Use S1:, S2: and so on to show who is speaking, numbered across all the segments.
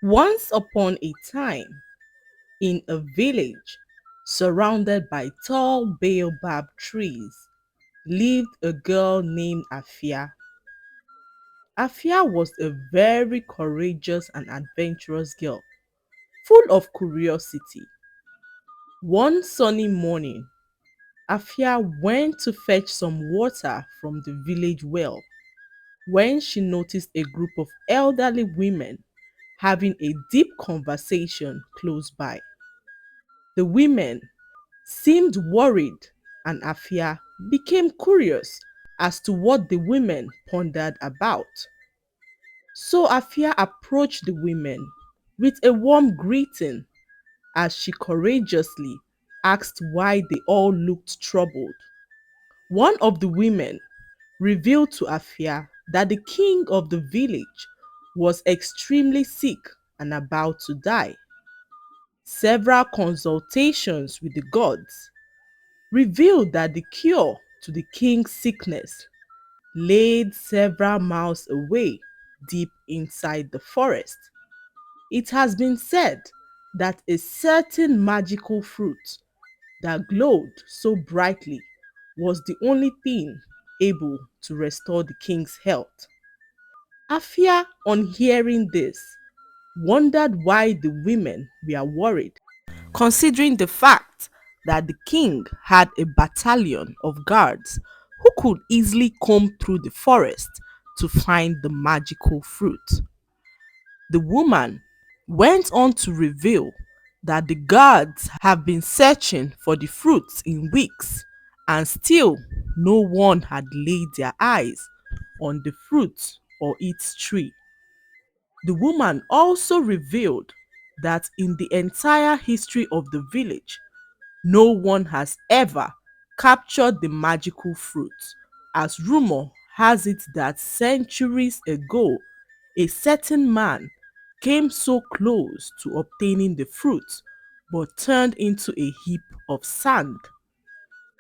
S1: Once upon a time, in a village surrounded by tall baobab trees, lived a girl named Afia. Afia was a very courageous and adventurous girl, full of curiosity. One sunny morning, Afia went to fetch some water from the village well when she noticed a group of elderly women having a deep conversation close by. The women seemed worried, and Afia became curious as to what the women pondered about. So Afia approached the women with a warm greeting as she courageously asked why they all looked troubled. One of the women revealed to Afia that the king of the village was extremely sick and about to die. Several consultations with the gods revealed that the cure to the king's sickness laid several miles away, deep inside the forest. It has been said that a certain magical fruit that glowed so brightly was the only thing able to restore the king's health. Afia, on hearing this, wondered why the women were worried, considering the fact that the king had a battalion of guards who could easily comb through the forest to find the magical fruit. The woman went on to reveal that the guards have been searching for the fruits in weeks and still no one had laid their eyes on the fruit or its tree. The woman also revealed that in the entire history of the village, no one has ever captured the magical fruit, as rumor has it that centuries ago, a certain man came so close to obtaining the fruit but turned into a heap of sand.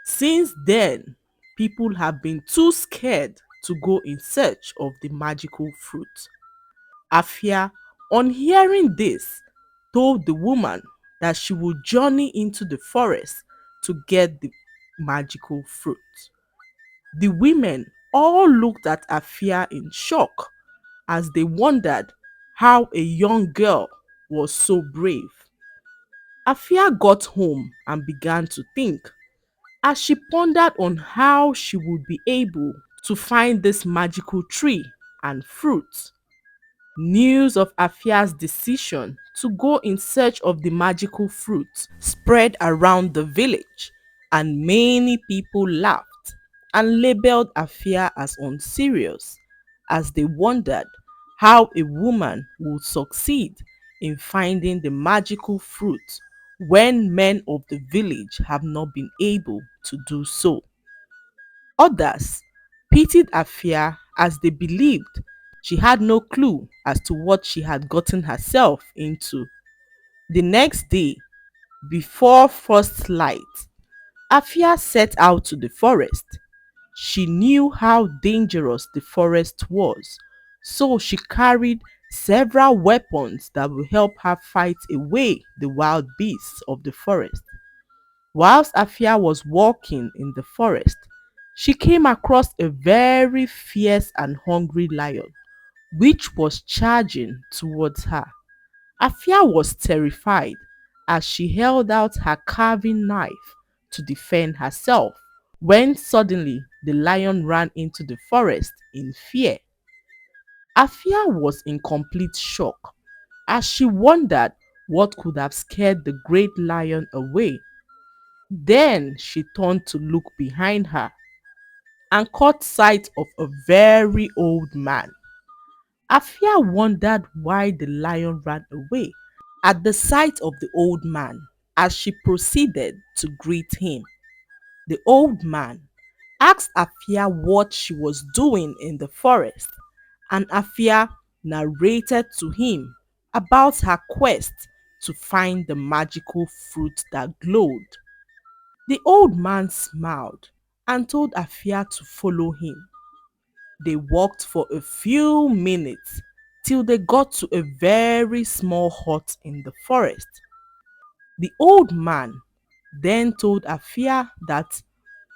S1: Since then, people have been too scared to go in search of the magical fruit. Afia, on hearing this, told the woman that she would journey into the forest to get the magical fruit. The women all looked at Afia in shock as they wondered how a young girl was so brave. Afia got home and began to think as she pondered on how she would be able to find this magical tree and fruit. News of Afia's decision to go in search of the magical fruit spread around the village, and many people laughed and labeled Afia as unserious as they wondered how a woman would succeed in finding the magical fruit when men of the village have not been able to do so. Others pitied Afia as they believed she had no clue as to what she had gotten herself into. The next day, before first light, Afia set out to the forest. She knew how dangerous the forest was, so she carried several weapons that would help her fight away the wild beasts of the forest. Whilst Afia was walking in the forest, she came across a very fierce and hungry lion, which was charging towards her. Afia was terrified as she held out her carving knife to defend herself when suddenly the lion ran into the forest in fear. Afia was in complete shock as she wondered what could have scared the great lion away. Then she turned to look behind her and caught sight of a very old man. Afia wondered why the lion ran away at the sight of the old man as she proceeded to greet him. The old man asked Afia what she was doing in the forest, and Afia narrated to him about her quest to find the magical fruit that glowed. The old man smiled and told Afia to follow him. They walked for a few minutes. till they got to a very small hut in the forest. The old man then told Afia that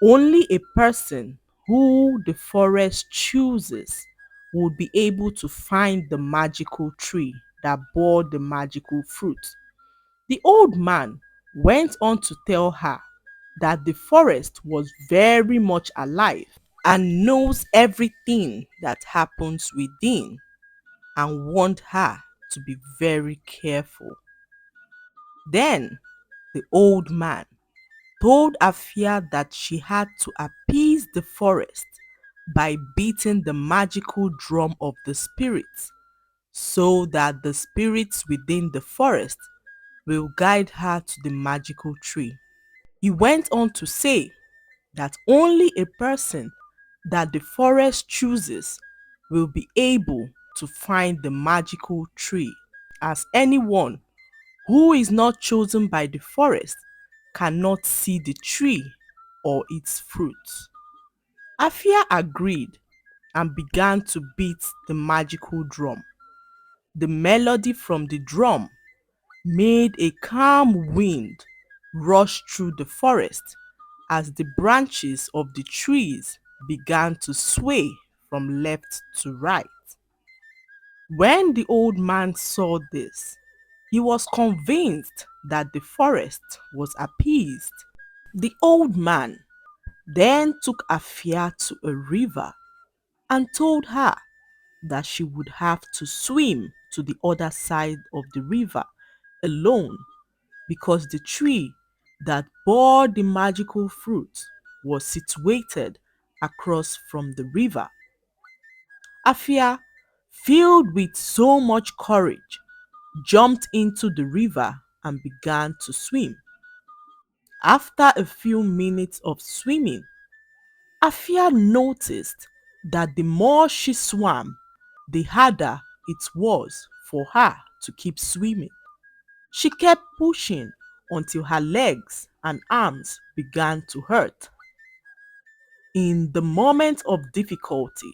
S1: only a person who the forest chooses would be able to find the magical tree that bore the magical fruit. The old man went on to tell her that the forest was very much alive and knows everything that happens within, and warned her to be very careful. Then the old man told Afia that she had to appease the forest by beating the magical drum of the spirits, so that the spirits within the forest will guide her to the magical tree. He went on to say that only a person that the forest chooses will be able to find the magical tree, as anyone who is not chosen by the forest cannot see the tree or its fruits. Afia agreed and began to beat the magical drum. The melody from the drum made a calm wind rush through the forest as the branches of the trees began to sway from left to right. When the old man saw this, he was convinced that the forest was appeased. The old man then took Afia to a river and told her that she would have to swim to the other side of the river alone, because the tree that bore the magical fruit was situated across from the river. Afia, filled with so much courage, jumped into the river and began to swim. After a few minutes of swimming, Afia noticed that the more she swam, the harder it was for her to keep swimming. She kept pushing until her legs and arms began to hurt. In the moment of difficulty,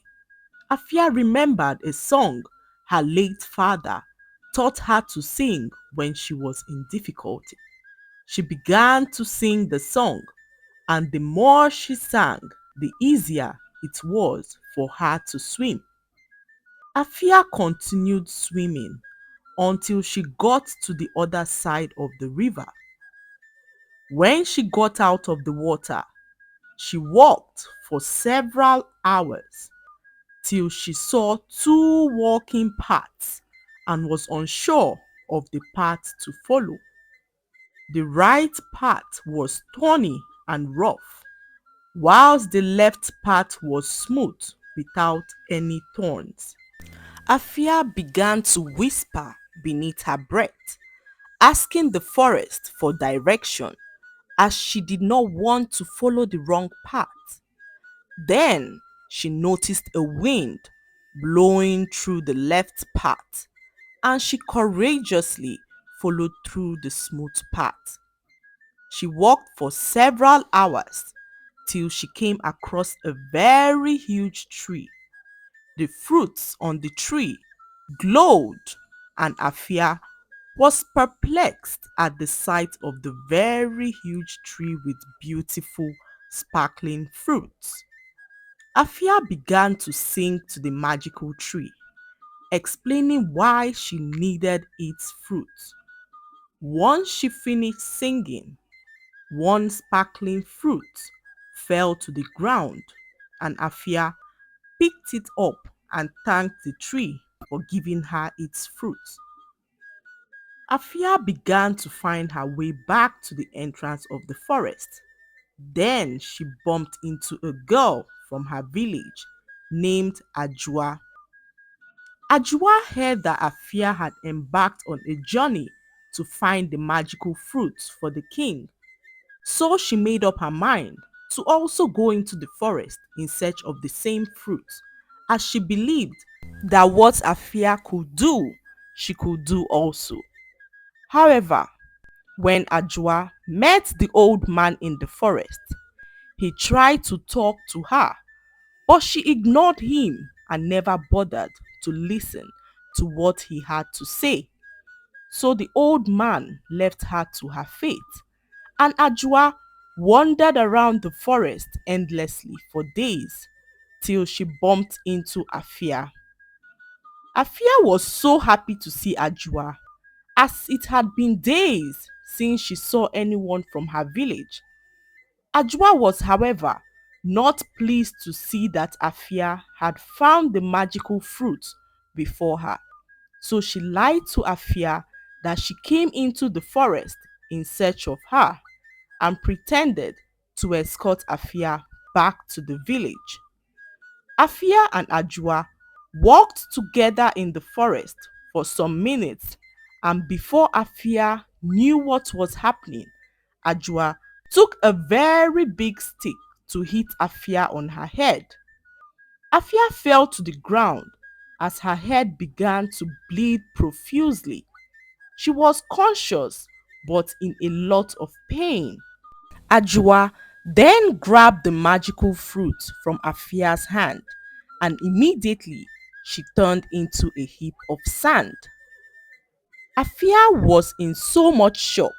S1: Afia remembered a song her late father taught her to sing when she was in difficulty. She began to sing the song, and the more she sang, the easier it was for her to swim. Afia continued swimming until she got to the other side of the river. When she got out of the water, she walked for several hours till she saw two walking paths and was unsure of the path to follow. The right path was thorny and rough, whilst the left path was smooth without any thorns. Afia began to whisper beneath her breath, asking the forest for direction, as she did not want to follow the wrong path. Then she noticed a wind blowing through the left path, and she courageously followed through the smooth path. She walked for several hours till she came across a very huge tree. The fruits on the tree glowed, and Afia was perplexed at the sight of the very huge tree with beautiful, sparkling fruits. Afia began to sing to the magical tree, explaining why she needed its fruits. Once she finished singing, one sparkling fruit fell to the ground, and Afia picked it up and thanked the tree for giving her its fruit. Afia began to find her way back to the entrance of the forest. Then she bumped into a girl from her village named Ajua. Ajua heard that Afia had embarked on a journey to find the magical fruits for the king, so she made up her mind to also go into the forest in search of the same fruits, as she believed that what Afia could do, she could do also. However, when Ajua met the old man in the forest, he tried to talk to her, but she ignored him and never bothered to listen to what he had to say. So the old man left her to her fate, and Ajua wandered around the forest endlessly for days till she bumped into Afia. Afia was so happy to see Ajua, as it had been days since she saw anyone from her village. Ajua was, however, not pleased to see that Afia had found the magical fruit before her. So she lied to Afia that she came into the forest in search of her and pretended to escort Afia back to the village. Afia and Ajua walked together in the forest for some minutes, and before Afia knew what was happening, Ajua took a very big stick to hit Afia on her head. Afia fell to the ground as her head began to bleed profusely. She was conscious but in a lot of pain. Ajua then grabbed the magical fruit from Afia's hand, and immediately she turned into a heap of sand. Afia was in so much shock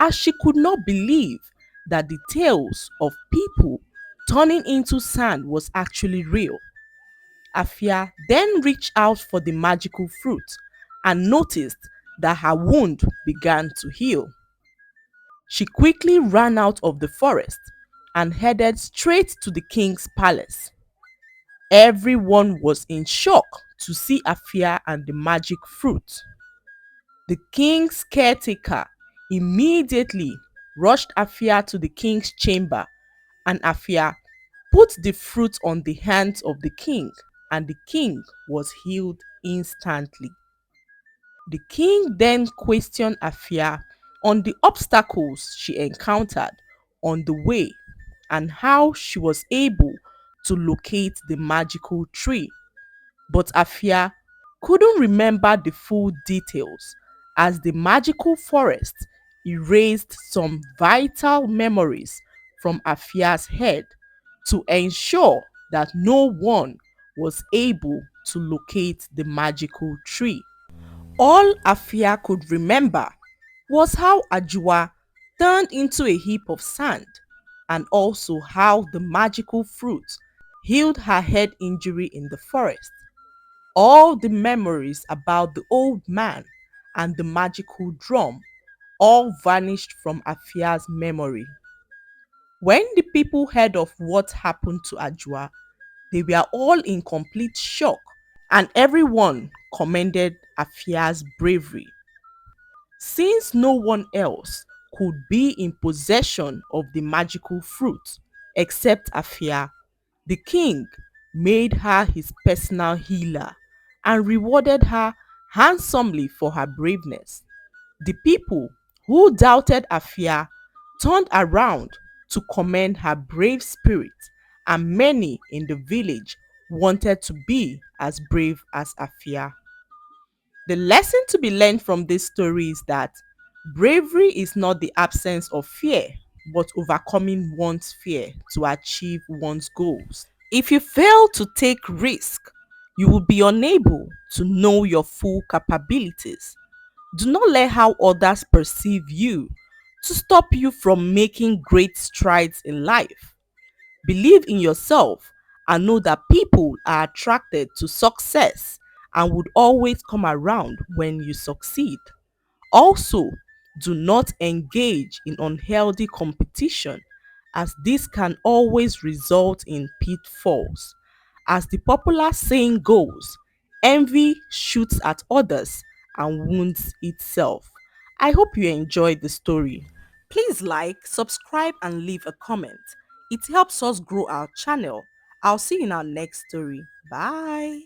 S1: as she could not believe that the tales of people turning into sand was actually real. Afia then reached out for the magical fruit and noticed that her wound began to heal. She quickly ran out of the forest and headed straight to the king's palace. Everyone was in shock to see Afia and the magic fruit. The king's caretaker immediately rushed Afia to the king's chamber, and Afia put the fruit on the hands of the king, and the king was healed instantly. The king then questioned Afia on the obstacles she encountered on the way and how she was able to locate the magical tree. But Afia couldn't remember the full details as the magical forest erased some vital memories from Afia's head to ensure that no one was able to locate the magical tree. All Afia could remember was how Ajua turned into a heap of sand, and also how the magical fruit healed her head injury in the forest. All the memories about the old man and the magical drum all vanished from Afia's memory. When the people heard of what happened to Ajua, they were all in complete shock, and everyone commended Afia's bravery. Since no one else could be in possession of the magical fruit except Afia, the king made her his personal healer and rewarded her handsomely for her braveness. The people who doubted Afia turned around to commend her brave spirit, and many in the village wanted to be as brave as Afia. The lesson to be learned from this story is that bravery is not the absence of fear, but overcoming one's fear to achieve one's goals. If you fail to take risk, you will be unable to know your full capabilities. Do not let how others perceive you to stop you from making great strides in life. Believe in yourself and know that people are attracted to success and would always come around when you succeed. Also, do not engage in unhealthy competition, as this can always result in pitfalls. As the popular saying goes, envy shoots at others and wounds itself. I hope you enjoyed the story. Please like, subscribe, and leave a comment. It helps us grow our channel. I'll see you in our next story. Bye.